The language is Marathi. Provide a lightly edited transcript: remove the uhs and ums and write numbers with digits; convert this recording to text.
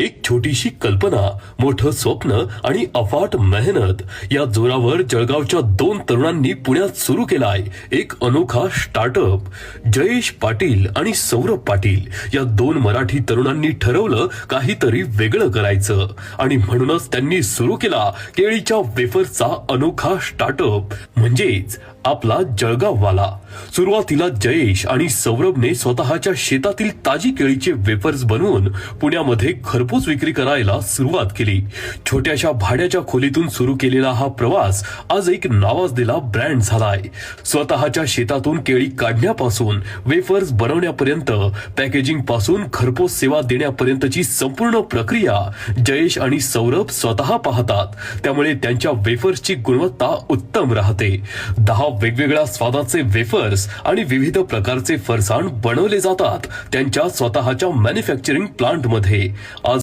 एक छोटीशी कल्पना, मोठं स्वप्न आणि अफाट मेहनत या जोरावर जळगावच्या 2 तरुणांनी पुण्यात सुरू केलाय एक अनोखा स्टार्टअप. जयेश पाटील आणि सौरभ पाटील या 2 मराठी तरुणांनी ठरवलं काहीतरी वेगळं करायचं आणि म्हणूनच त्यांनी सुरू केला केळीच्या वेफर्सचा अनोखा स्टार्टअप, म्हणजेच आपला जळगाववाला. सुरुवातीला जयेश आणि सौरभने स्वतःच्या शेतातील ताजी केळीचे वेफर्स बनवून पुण्यामध्ये घरपोच विक्री करायला सुरुवात केली. छोट्याशा भाड्याच्या खोलीतून सुरू केलेला हा प्रवास आज एक नावाजलेला ब्रँड झालाय. स्वतःच्या शेतातून केळी काढण्यापासून वेफर्स बनवण्यापर्यंत, पॅकेजिंग पासून घरपोच सेवा देण्यापर्यंतची संपूर्ण प्रक्रिया जयेश आणि सौरभ स्वतः पाहतात. त्यामुळे त्यांच्या वेफर्सची गुणवत्ता उत्तम राहते. 10 वेगवेगळ्या स्वादाचे वेफर्स आणि विविध प्रकारचे फरसाण बनवले जातात त्यांच्या स्वतःच्या मॅन्युफॅक्चरिंग प्लांटमध्ये. आज